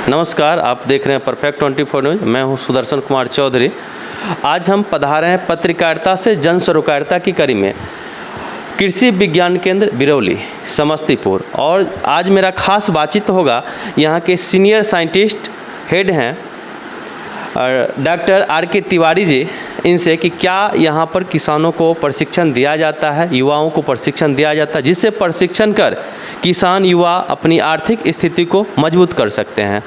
नमस्कार, आप देख रहे हैं परफेक्ट 24 न्यूज़। मैं हूं सुदर्शन कुमार चौधरी। आज हम पधारे हैं पत्रकारिता से जन सरोकारिता की कड़ी में कृषि विज्ञान केंद्र बिरौली समस्तीपुर। और आज मेरा खास बातचीत होगा यहां के सीनियर साइंटिस्ट हेड हैं डॉक्टर आर.के. तिवारी जी, इनसे कि क्या यहाँ पर किसानों को प्रशिक्षण दिया जाता है, युवाओं को प्रशिक्षण दिया जाता है, जिससे प्रशिक्षण कर किसान युवा अपनी आर्थिक स्थिति को मजबूत कर सकते हैं।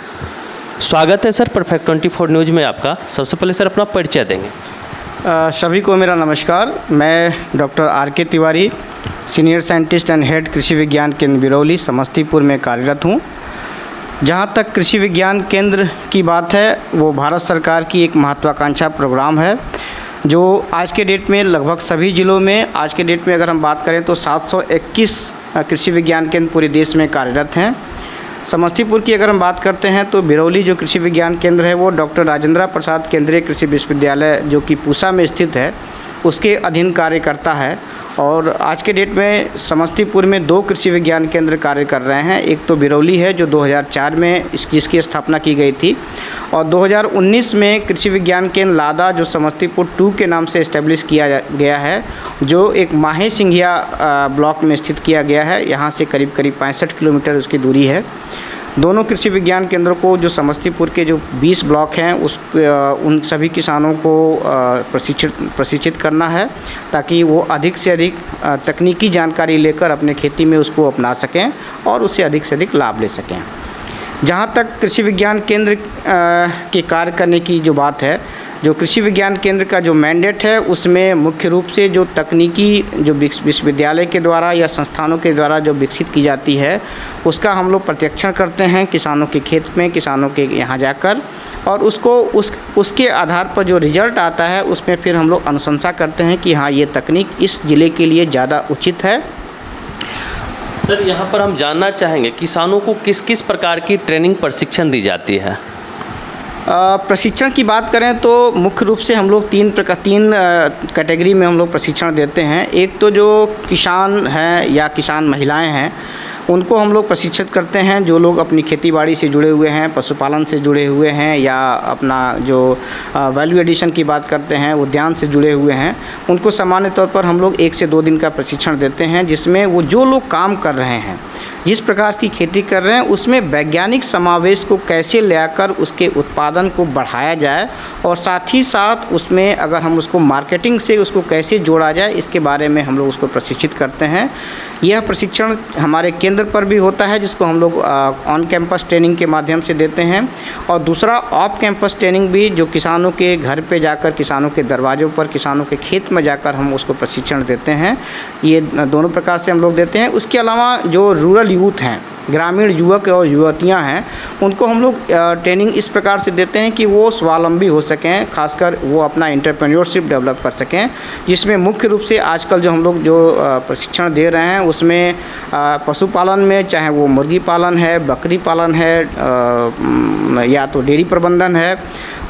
स्वागत है सर परफेक्ट 24 न्यूज़ में आपका। सबसे पहले सर अपना परिचय देंगे। सभी को मेरा नमस्कार। मैं doctor R K. Tiwari, senior scientist and head Krishi Vigyan केंद्र बिरौली समस्तीपुर में कार्यरत हूँ। जहाँ तक कृषि विज्ञान केंद्र की बात है, वो भारत सरकार की एक महत्वाकांक्षा प्रोग्राम है जो आज के डेट में लगभग सभी ज़िलों में, आज के डेट में अगर हम बात करें तो 721 कृषि विज्ञान केंद्र पूरे देश में कार्यरत हैं। समस्तीपुर की अगर हम बात करते हैं तो बिरौली जो कृषि विज्ञान केंद्र है वो डॉक्टर राजेंद्र प्रसाद केंद्रीय कृषि विश्वविद्यालय जो कि पूसा में स्थित है उसके अधीन कार्य करता है। और आज के डेट में समस्तीपुर में 2 कृषि विज्ञान केंद्र कार्य कर रहे हैं। एक तो बिरौली है जो 2004 में इसकी स्थापना की गई थी, और 2019 में कृषि विज्ञान केंद्र लादा जो समस्तीपुर 2 के नाम से इस्टेब्लिश किया गया है, जो एक माहे सिंघिया ब्लॉक में स्थित किया गया है। यहाँ से करीब 65 किलोमीटर उसकी दूरी है। दोनों कृषि विज्ञान केंद्रों को जो समस्तीपुर के जो 20 ब्लॉक हैं उन सभी किसानों को प्रशिक्षित करना है, ताकि वो अधिक से अधिक तकनीकी जानकारी लेकर अपने खेती में उसको अपना सकें और उससे अधिक लाभ ले सकें। जहाँ तक कृषि विज्ञान केंद्र के कार्य करने की जो बात है, जो कृषि विज्ञान केंद्र का जो मैंडेट है उसमें मुख्य रूप से जो तकनीकी जो विश्वविद्यालय के द्वारा या संस्थानों के द्वारा जो विकसित की जाती है उसका हम लोग प्रशिक्षण करते हैं किसानों के खेत में, किसानों के यहाँ जाकर, और उसके आधार पर जो रिजल्ट आता है उसमें फिर हम लोग अनुशंसा करते हैं कि हाँ, ये तकनीक इस ज़िले के लिए ज़्यादा उचित है। सर, यहाँ पर हम जानना चाहेंगे किसानों को किस किस प्रकार की ट्रेनिंग प्रशिक्षण दी जाती है। प्रशिक्षण की बात करें तो मुख्य रूप से हम लोग तीन कैटेगरी में हम लोग प्रशिक्षण देते हैं। एक तो जो किसान हैं या किसान महिलाएं हैं उनको हम लोग प्रशिक्षित करते हैं, जो लोग अपनी खेतीबाड़ी से जुड़े हुए हैं, पशुपालन से जुड़े हुए हैं, या अपना जो वैल्यू एडिशन की बात करते हैं उद्यान से जुड़े हुए हैं, उनको सामान्य तौर पर हम लोग 1 से 2 दिन का प्रशिक्षण देते हैं, जिसमें वो जो लोग काम कर रहे हैं, जिस प्रकार की खेती कर रहे हैं उसमें वैज्ञानिक समावेश को कैसे लाकर उसके उत्पादन को बढ़ाया जाए, और साथ ही साथ उसमें अगर हम उसको मार्केटिंग से उसको कैसे जोड़ा जाए, इसके बारे में हम लोग उसको प्रशिक्षित करते हैं। यह प्रशिक्षण हमारे केंद्र पर भी होता है, जिसको हम लोग ऑन कैंपस ट्रेनिंग के माध्यम से देते हैं, और दूसरा ऑफ कैंपस ट्रेनिंग भी जो किसानों के घर पे जाकर, किसानों के दरवाज़ों पर, किसानों के खेत में जाकर हम उसको प्रशिक्षण देते हैं। ये दोनों प्रकार से हम लोग देते हैं। उसके अलावा जो रूरल यूथ हैं, ग्रामीण युवक और युवतियां हैं, उनको हम लोग ट्रेनिंग इस प्रकार से देते हैं कि वो स्वावलंबी हो सकें, खासकर वो अपना एंटरप्रेन्योरशिप डेवलप कर सकें, जिसमें मुख्य रूप से आजकल जो हम लोग जो प्रशिक्षण दे रहे हैं उसमें पशुपालन में, चाहे वो मुर्गी पालन है, बकरी पालन है, या तो डेयरी प्रबंधन है।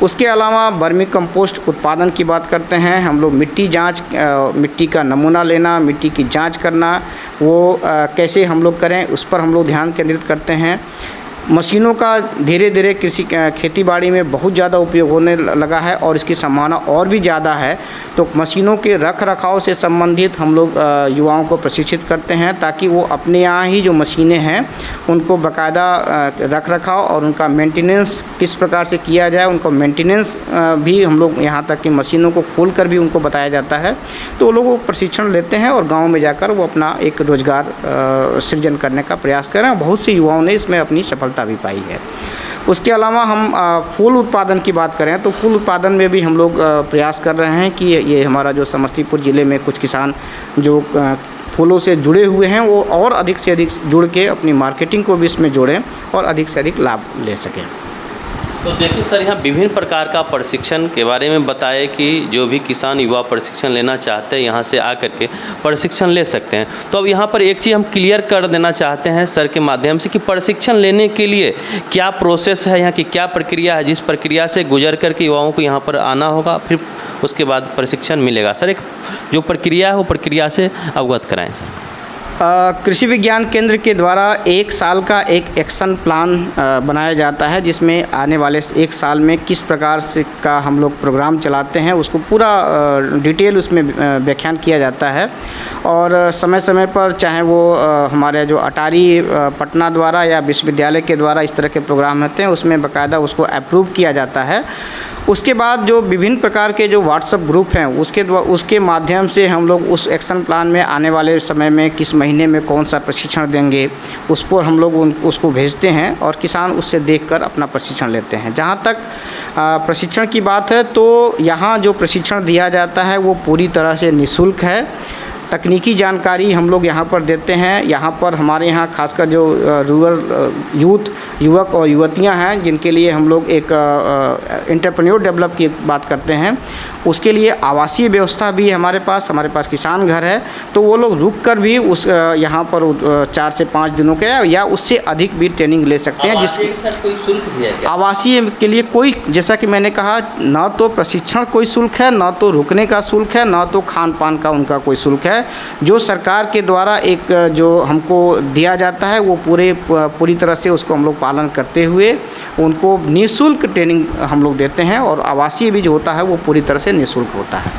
उसके अलावा वर्मी कंपोस्ट उत्पादन की बात करते हैं हम लोग। मिट्टी जांच, मिट्टी का नमूना लेना, मिट्टी की जांच करना, वो कैसे हम लोग करें उस पर हम लोग ध्यान केंद्रित करते हैं। मशीनों का धीरे धीरे खेतीबाड़ी में बहुत ज़्यादा उपयोग होने लगा है और इसकी संभावना और भी ज़्यादा है, तो मशीनों के रख रखाव से संबंधित हम लोग युवाओं को प्रशिक्षित करते हैं, ताकि वो अपने यहाँ ही जो मशीनें हैं उनको बाकायदा रख रखाव और उनका मेंटेनेंस किस प्रकार से किया जाए, उनको मेंटेनेंस भी हम लोग, यहाँ तक कि मशीनों को खोल कर भी उनको बताया जाता है। तो वो लोग प्रशिक्षण लेते हैं और गाँव में जाकर वो अपना एक रोज़गार सृजन करने का प्रयास कर रहे हैं। बहुत से युवाओं ने इसमें अपनी सफलता भी पाई है। उसके अलावा हम फूल उत्पादन की बात करें तो फूल उत्पादन में भी हम लोग प्रयास कर रहे हैं कि ये हमारा जो समस्तीपुर ज़िले में कुछ किसान जो फूलों से जुड़े हुए हैं वो और अधिक से अधिक जुड़ के अपनी मार्केटिंग को भी इसमें जोड़ें और अधिक से अधिक लाभ ले सकें। तो देखिए सर, यहाँ विभिन्न प्रकार का प्रशिक्षण के बारे में बताए कि जो भी किसान युवा प्रशिक्षण लेना चाहते हैं यहाँ से आकर के प्रशिक्षण ले सकते हैं। तो अब यहाँ पर एक चीज़ हम क्लियर कर देना चाहते हैं सर के माध्यम से कि प्रशिक्षण लेने के लिए क्या प्रोसेस है, यहाँ की क्या प्रक्रिया है, जिस प्रक्रिया से गुजर करके युवाओं को यहाँ पर आना होगा, फिर उसके बाद प्रशिक्षण मिलेगा। सर, एक जो प्रक्रिया है वो प्रक्रिया से अवगत कराएँ सर। कृषि विज्ञान केंद्र के द्वारा 1 साल का एक एक्शन प्लान बनाया जाता है, जिसमें आने वाले 1 साल में किस प्रकार से का हम लोग प्रोग्राम चलाते हैं उसको पूरा डिटेल उसमें व्याख्यान किया जाता है। और समय समय पर चाहे वो हमारे जो अटारी पटना द्वारा या विश्वविद्यालय के द्वारा इस तरह के प्रोग्राम होते हैं उसमें बाकायदा उसको अप्रूव किया जाता है। उसके बाद जो विभिन्न प्रकार के जो व्हाट्सएप ग्रुप हैं उसके माध्यम से हम लोग उस एक्शन प्लान में आने वाले समय में किस महीने में कौन सा प्रशिक्षण देंगे उस पर हम लोग उसको भेजते हैं और किसान उससे देखकर अपना प्रशिक्षण लेते हैं। जहाँ तक प्रशिक्षण की बात है तो यहाँ जो प्रशिक्षण दिया जाता है वो पूरी तरह से निःशुल्क है। तकनीकी जानकारी हम लोग यहाँ पर देते हैं। यहाँ पर हमारे यहाँ खासकर जो रूरल युवक और युवतियाँ हैं जिनके लिए हम लोग एक एंटरप्रेन्योर डेवलप की बात करते हैं, उसके लिए आवासीय व्यवस्था भी हमारे पास किसान घर है, तो वो लोग रुक कर भी उस यहाँ पर 4 से 5 दिनों के या उससे अधिक भी ट्रेनिंग ले सकते हैं। जिसके साथ कोई शुल्क भी है क्या? आवासीय के लिए कोई, जैसा कि मैंने कहा, ना तो प्रशिक्षण कोई शुल्क है, ना तो रुकने का शुल्क है, ना तो खान पान का उनका कोई शुल्क है। जो सरकार के द्वारा एक जो हमको दिया जाता है वो पूरी तरह से उसको हम लोग पालन करते हुए उनको निःशुल्क ट्रेनिंग हम लोग देते हैं और आवासीय भी जो होता है वो पूरी तरह से निःशुल्क होता है।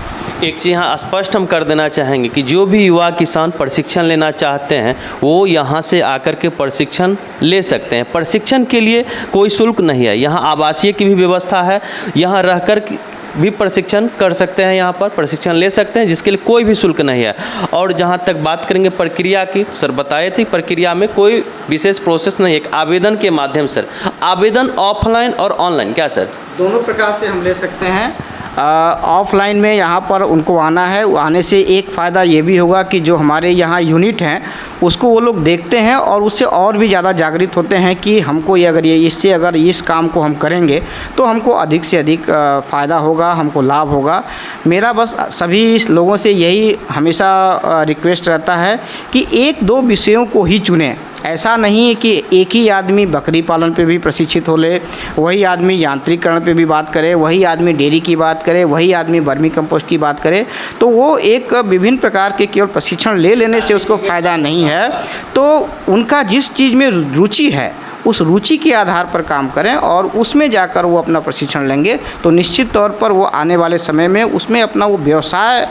एक चीज़ यहाँ स्पष्ट हम कर देना चाहेंगे कि जो भी युवा किसान प्रशिक्षण लेना चाहते हैं वो यहाँ से आकर के प्रशिक्षण ले सकते हैं। प्रशिक्षण के लिए कोई शुल्क नहीं है। यहाँ आवासीय की भी व्यवस्था है, यहाँ रहकर भी प्रशिक्षण कर सकते हैं, यहाँ पर प्रशिक्षण ले सकते हैं जिसके लिए कोई भी शुल्क नहीं है। और जहाँ तक बात करेंगे प्रक्रिया की, सर बताए थे प्रक्रिया में कोई विशेष प्रोसेस नहीं है। एक आवेदन के माध्यम से, आवेदन ऑफलाइन और ऑनलाइन क्या सर? दोनों प्रकार से हम ले सकते हैं। ऑफलाइन में यहाँ पर उनको आना है, आने से एक फ़ायदा ये भी होगा कि जो हमारे यहाँ यूनिट हैं उसको वो लोग देखते हैं और उससे और भी ज़्यादा जागृत होते हैं कि हमको अगर इस काम को हम करेंगे तो हमको अधिक से अधिक फ़ायदा होगा, हमको लाभ होगा। मेरा बस सभी लोगों से यही हमेशा रिक्वेस्ट रहता है कि 1-2 विषयों को ही चुनें। ऐसा नहीं है कि एक ही आदमी बकरी पालन पे भी प्रशिक्षित हो ले, वही आदमी यांत्रिकरण पे भी बात करे, वही आदमी डेयरी की बात करे, वही आदमी वर्मी कंपोस्ट की बात करे, तो वो एक विभिन्न प्रकार के केवल प्रशिक्षण ले लेने से उसको फ़ायदा नहीं है। तो उनका जिस चीज़ में रुचि है उस रुचि के आधार पर काम करें और उसमें जाकर वो अपना प्रशिक्षण लेंगे तो निश्चित तौर पर वो आने वाले समय में उसमें अपना वो व्यवसाय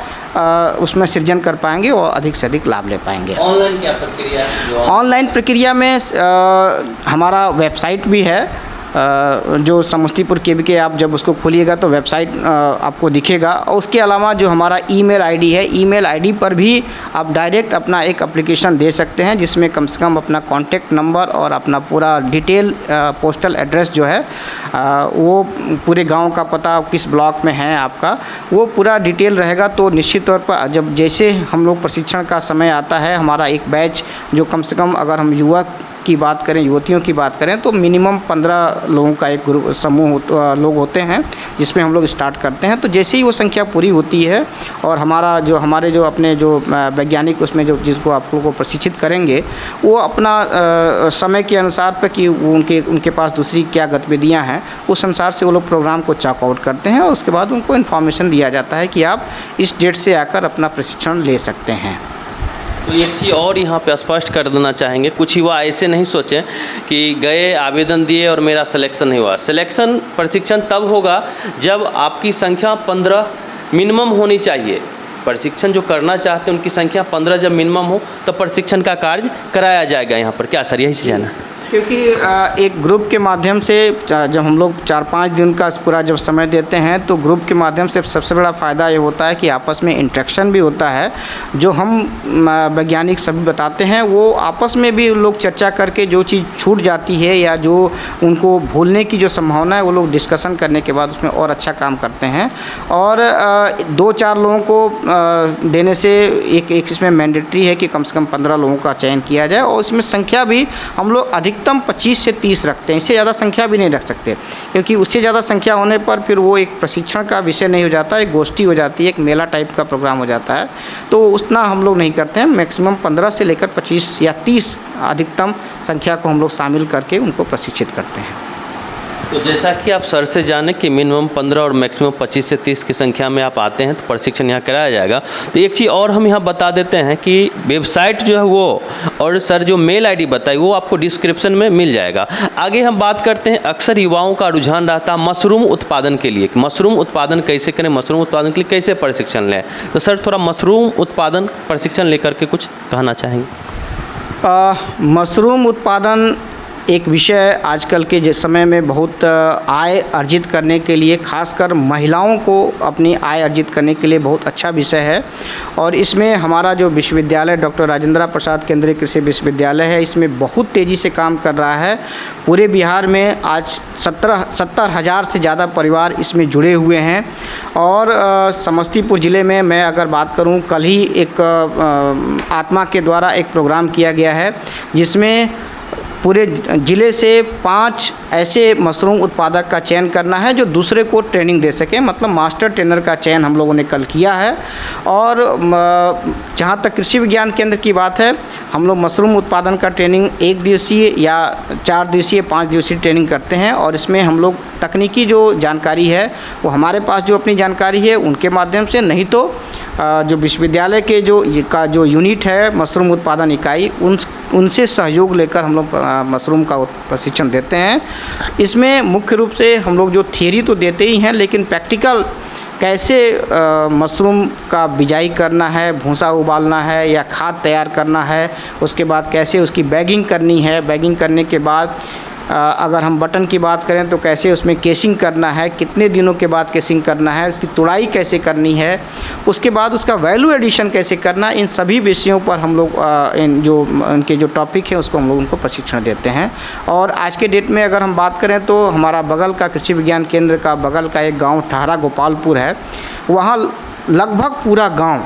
उसमें सृजन कर पाएंगे और अधिक से अधिक लाभ ले पाएंगे। ऑनलाइन क्या प्रक्रिया है? ऑनलाइन प्रक्रिया में हमारा वेबसाइट भी है, जो समस्तीपुर KVK आप जब उसको खोलिएगा तो वेबसाइट आपको दिखेगा। और उसके अलावा जो हमारा ईमेल आईडी है, ईमेल आईडी पर भी आप डायरेक्ट अपना एक एप्लीकेशन दे सकते हैं जिसमें कम से कम अपना कॉन्टैक्ट नंबर और अपना पूरा डिटेल पोस्टल एड्रेस जो है वो पूरे गांव का पता, किस ब्लॉक में है आपका, वो पूरा डिटेल रहेगा। तो निश्चित तौर पर जब जैसे हम लोग प्रशिक्षण का समय आता है, हमारा एक बैच जो कम से कम अगर हम युवक की बात करें, युवतियों की बात करें तो मिनिमम 15 लोगों का एक ग्रुप समूह लोग होते हैं जिसमें हम लोग स्टार्ट करते हैं। तो जैसे ही वो संख्या पूरी होती है और हमारे जो अपने जो वैज्ञानिक उसमें जो जिसको आप लोगों को प्रशिक्षित करेंगे वो अपना समय के अनुसार पर कि उनके पास दूसरी क्या गतिविधियाँ हैं उस अनुसार से वो लोग प्रोग्राम को चेकआउट करते हैं और उसके बाद उनको इन्फॉर्मेशन दिया जाता है कि आप इस डेट से आकर अपना प्रशिक्षण ले सकते हैं। तो एक चीज़ और यहाँ पे स्पष्ट कर देना चाहेंगे, कुछ युवा ऐसे नहीं सोचें कि गए आवेदन दिए और मेरा सिलेक्शन नहीं हुआ। सिलेक्शन प्रशिक्षण तब होगा जब आपकी संख्या 15 मिनिमम होनी चाहिए। प्रशिक्षण जो करना चाहते हैं उनकी संख्या 15 जब मिनिमम हो तब प्रशिक्षण का कार्य कराया जाएगा यहाँ पर। क्या सर यही चीज़ है ना? क्योंकि एक ग्रुप के माध्यम से जब हम लोग 4-5 दिन का पूरा जब समय देते हैं तो ग्रुप के माध्यम से सबसे बड़ा फ़ायदा ये होता है कि आपस में इंटरेक्शन भी होता है। जो हम वैज्ञानिक सभी बताते हैं वो आपस में भी लोग चर्चा करके जो चीज़ छूट जाती है या जो उनको भूलने की जो संभावना है वो लोग डिस्कशन करने के बाद उसमें और अच्छा काम करते हैं। और 2-4 लोगों को देने से एक इसमें मैंडेटरी है कि कम से कम 15 लोगों का चयन किया जाए और इसमें संख्या भी हम लोग अधिकतम 25 से 30 रखते हैं। इससे ज़्यादा संख्या भी नहीं रख सकते क्योंकि उससे ज़्यादा संख्या होने पर फिर वो एक प्रशिक्षण का विषय नहीं हो जाता, एक गोष्ठी हो जाती है, एक मेला टाइप का प्रोग्राम हो जाता है। तो उतना हम लोग नहीं करते हैं। मैक्सिमम 15 से लेकर 25 या 30 अधिकतम संख्या को हम लोग शामिल करके उनको प्रशिक्षित करते हैं। तो जैसा कि आप सर से जाने कि मिनिमम 15 और मैक्सिमम 25 से 30 की संख्या में आप आते हैं तो प्रशिक्षण यहाँ कराया जाएगा। तो एक चीज़ और हम यहाँ बता देते हैं कि वेबसाइट जो है वो और सर जो मेल आईडी बताई वो आपको डिस्क्रिप्शन में मिल जाएगा। आगे हम बात करते हैं, अक्सर युवाओं का रुझान रहता है मशरूम उत्पादन के लिए, मशरूम उत्पादन कैसे करें, मशरूम उत्पादन के लिए कैसे प्रशिक्षण लें। तो सर थोड़ा मशरूम उत्पादन प्रशिक्षण लेकर के कुछ कहना चाहेंगे। मशरूम उत्पादन एक विषय आजकल के समय में बहुत आय अर्जित करने के लिए, खासकर महिलाओं को अपनी आय अर्जित करने के लिए बहुत अच्छा विषय है। और इसमें हमारा जो विश्वविद्यालय डॉक्टर राजेंद्र प्रसाद केंद्रीय कृषि विश्वविद्यालय है, इसमें बहुत तेज़ी से काम कर रहा है। पूरे बिहार में आज 70,000 से ज़्यादा परिवार इसमें जुड़े हुए हैं। और समस्तीपुर ज़िले में मैं अगर बात करूं, कल ही एक आत्मा के द्वारा एक प्रोग्राम किया गया है जिसमें पूरे ज़िले से 5 ऐसे मशरूम उत्पादक का चयन करना है जो दूसरे को ट्रेनिंग दे सकें, मतलब मास्टर ट्रेनर का चयन हम लोगों ने कल किया है। और जहाँ तक कृषि विज्ञान केंद्र की बात है, हम लोग मशरूम उत्पादन का ट्रेनिंग 1 दिवसीय या 4 दिवसीय 5 दिवसीय ट्रेनिंग करते हैं। और इसमें हम लोग तकनीकी जो जानकारी है वो हमारे पास जो अपनी जानकारी है उनके माध्यम से, नहीं तो जो विश्वविद्यालय के जो यूनिट है मशरूम उत्पादन इकाई, उनसे सहयोग लेकर हम लोग मशरूम का प्रशिक्षण देते हैं। इसमें मुख्य रूप से हम लोग जो थियरी तो देते ही हैं, लेकिन प्रैक्टिकल कैसे मशरूम का बिजाई करना है, भूसा उबालना है या खाद तैयार करना है, उसके बाद कैसे उसकी बैगिंग करनी है, बैगिंग करने के बाद अगर हम बटन की बात करें तो कैसे उसमें केसिंग करना है, कितने दिनों के बाद केसिंग करना है, उसकी तुड़ाई कैसे करनी है, उसके बाद उसका वैल्यू एडिशन कैसे करना, इन सभी विषयों पर हम लोग उनके जो टॉपिक है उसको हम लोग उनको प्रशिक्षण देते हैं। और आज के डेट में अगर हम बात करें तो हमारा बगल का कृषि विज्ञान केंद्र का बगल का एक गाँव ठहरा गोपालपुर है, वहाँ लगभग पूरा गाँव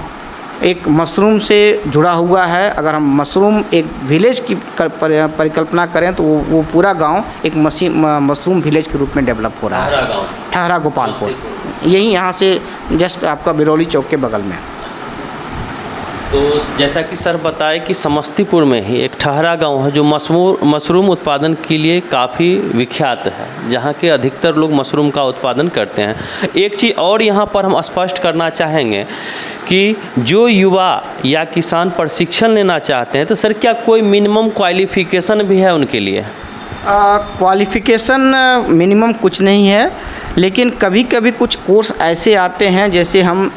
एक मशरूम से जुड़ा हुआ है। अगर हम मशरूम एक विलेज की परिकल्पना करें तो वो पूरा गांव एक मशरूम विलेज के रूप में डेवलप हो रहा है। ठहरा गोपालपुर यही यहाँ से जस्ट आपका बिरौली चौक के बगल में। तो जैसा कि सर बताए कि समस्तीपुर में ही एक ठहरा गांव है जो मशरूम उत्पादन के लिए काफ़ी विख्यात है, जहां के अधिकतर लोग मशरूम का उत्पादन करते हैं। एक चीज़ और यहां पर हम स्पष्ट करना चाहेंगे कि जो युवा या किसान प्रशिक्षण लेना चाहते हैं तो सर क्या कोई मिनिमम क्वालिफ़िकेशन भी है उनके लिए? क्वालिफ़िकेशन मिनिमम कुछ नहीं है, लेकिन कभी कभी कुछ कोर्स ऐसे आते हैं, जैसे हम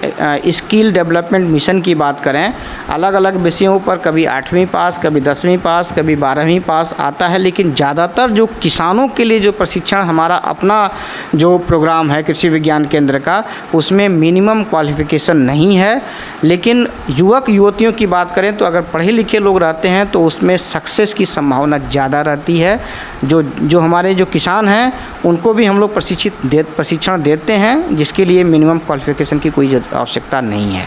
स्किल डेवलपमेंट मिशन की बात करें, अलग अलग विषयों पर कभी 8वीं पास, कभी 10वीं पास, कभी 12वीं पास आता है। लेकिन ज़्यादातर जो किसानों के लिए जो प्रशिक्षण हमारा अपना जो प्रोग्राम है कृषि विज्ञान केंद्र का, उसमें मिनिमम क्वालिफ़िकेशन नहीं है। लेकिन युवक युवतियों की बात करें तो अगर पढ़े लिखे लोग रहते हैं तो उसमें सक्सेस की संभावना ज़्यादा रहती है। जो हमारे जो किसान हैं उनको भी हम लोग प्रशिक्षण देते हैं, जिसके लिए मिनिमम क्वालिफ़िकेशन की कोई आवश्यकता नहीं है।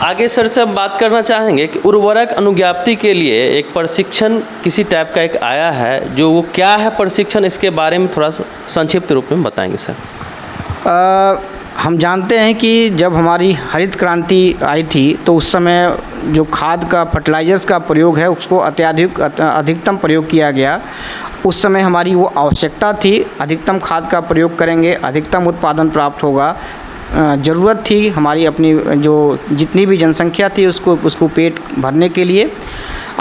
आगे सर से हम बात करना चाहेंगे कि उर्वरक अनुज्ञप्ति के लिए एक प्रशिक्षण किसी टाइप का एक आया है, जो वो क्या है प्रशिक्षण, इसके बारे में थोड़ा संक्षिप्त रूप में बताएंगे सर। हम जानते हैं कि जब हमारी हरित क्रांति आई थी तो उस समय जो खाद का फर्टिलाइज़र्स का प्रयोग है उसको अधिकतम प्रयोग किया गया। उस समय हमारी वो आवश्यकता थी, अधिकतम खाद का प्रयोग करेंगे अधिकतम उत्पादन प्राप्त होगा। ज़रूरत थी हमारी अपनी जो जितनी भी जनसंख्या थी उसको पेट भरने के लिए।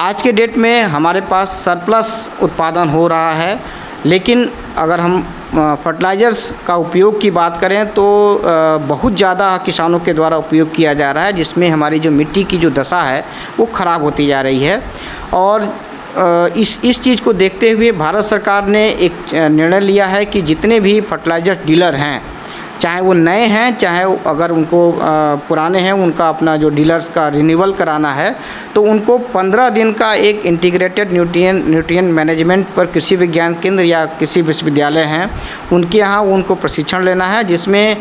आज के डेट में हमारे पास सरप्लस उत्पादन हो रहा है, लेकिन अगर हम फर्टिलाइज़र्स का उपयोग की बात करें तो बहुत ज़्यादा किसानों के द्वारा उपयोग किया जा रहा है, जिसमें हमारी जो मिट्टी की जो दशा है वो ख़राब होती जा रही है। और इस चीज़ को देखते हुए भारत सरकार ने एक निर्णय लिया है कि जितने भी फर्टिलाइज़र डीलर हैं, चाहे वो नए हैं चाहे अगर उनको पुराने हैं, उनका अपना जो डीलर्स का रिन्यूअल कराना है, तो उनको 15 दिन का एक इंटीग्रेटेड न्यूट्रिएंट मैनेजमेंट पर कृषि विज्ञान केंद्र या कृषि विश्वविद्यालय हैं उनके यहाँ उनको प्रशिक्षण लेना है, जिसमें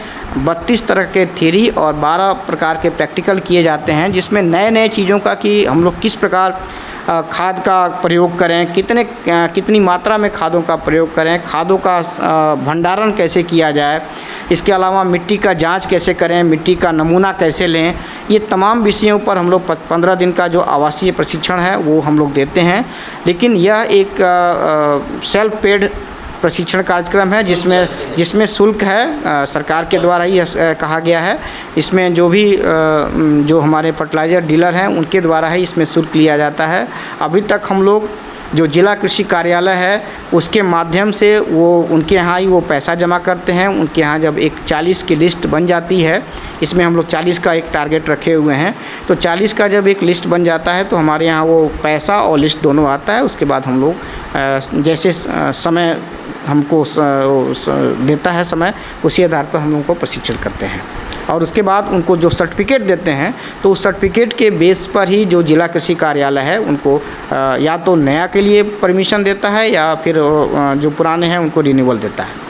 32 तरह के थ्योरी और 12 प्रकार के प्रैक्टिकल किए जाते हैं, जिसमें नए नए चीज़ों का कि हम लोग किस प्रकार खाद का प्रयोग करें, कितनी मात्रा में खादों का प्रयोग करें, खादों का भंडारण कैसे किया जाए, इसके अलावा मिट्टी का जांच कैसे करें, मिट्टी का नमूना कैसे लें, ये तमाम विषयों पर हम लोग 15 दिन का जो आवासीय प्रशिक्षण है वो हम लोग देते हैं। लेकिन यह एक सेल्फ पेड प्रशिक्षण कार्यक्रम है जिसमें शुल्क है, सरकार के द्वारा ही कहा गया है। इसमें जो हमारे फर्टिलाइज़र डीलर हैं उनके द्वारा ही इसमें शुल्क लिया जाता है। अभी तक हम लोग जो जिला कृषि कार्यालय है उसके माध्यम से उनके यहाँ ही वो पैसा जमा करते हैं। उनके यहाँ जब एक 40 की लिस्ट बन जाती है, इसमें हम लोग 40 का एक टारगेट रखे हुए हैं, तो 40 का जब एक लिस्ट बन जाता है तो हमारे यहाँ वो पैसा और लिस्ट दोनों आता है। उसके बाद हम लोग जैसे समय हमको देता है समय, उसी आधार पर हम लोगों को प्रशिक्षण करते हैं और उसके बाद उनको जो सर्टिफिकेट देते हैं तो उस सर्टिफिकेट के बेस पर ही जो जिला कृषि कार्यालय है उनको या तो नया के लिए परमिशन देता है या फिर जो पुराने हैं उनको रिन्यूअल देता है।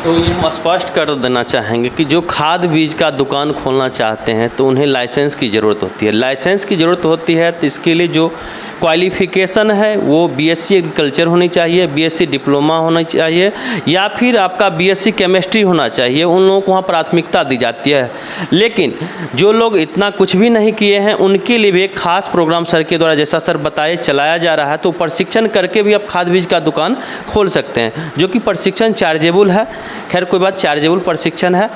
तो ये हम स्पष्ट कर देना चाहेंगे कि जो खाद बीज का दुकान खोलना चाहते हैं तो उन्हें लाइसेंस की ज़रूरत होती है। लाइसेंस की ज़रूरत होती है तो इसके लिए जो क्वालिफ़िकेशन है वो बीएससी एग्रीकल्चर होनी चाहिए, बीएससी डिप्लोमा होना चाहिए या फिर आपका बीएससी केमिस्ट्री होना चाहिए। उन लोगों को वहाँ प्राथमिकता दी जाती है। लेकिन जो लोग इतना कुछ भी नहीं किए हैं उनके लिए भी एक खास प्रोग्राम सर के द्वारा, जैसा सर बताए, चलाया जा रहा है। तो प्रशिक्षण करके भी आप खाद बीज का दुकान खोल सकते हैं, जो कि प्रशिक्षण चार्जेबल है। खैर कोई बात, चार्जेबल प्रशिक्षण है,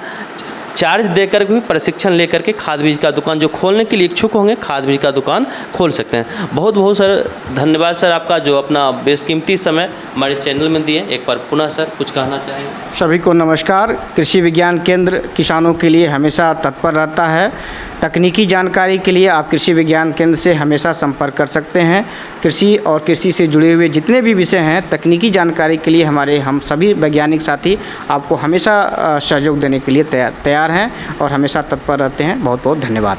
चार्ज देकर भी प्रशिक्षण लेकर के खाद बीज का दुकान जो खोलने के लिए इच्छुक होंगे खाद बीज का दुकान खोल सकते हैं। बहुत बहुत सर धन्यवाद सर आपका, जो अपना बेशकीमती समय हमारे चैनल में दिए। एक बार पुनः सर कुछ कहना चाहेंगे? सभी को नमस्कार। कृषि विज्ञान केंद्र किसानों के लिए हमेशा तत्पर रहता है। तकनीकी जानकारी के लिए आप कृषि विज्ञान केंद्र से हमेशा संपर्क कर सकते हैं। कृषि और कृषि से जुड़े हुए जितने भी विषय हैं, तकनीकी जानकारी के लिए हम सभी वैज्ञानिक साथी आपको हमेशा सहयोग देने के लिए तैयार हैं और हमेशा तत्पर रहते हैं। बहुत बहुत धन्यवाद।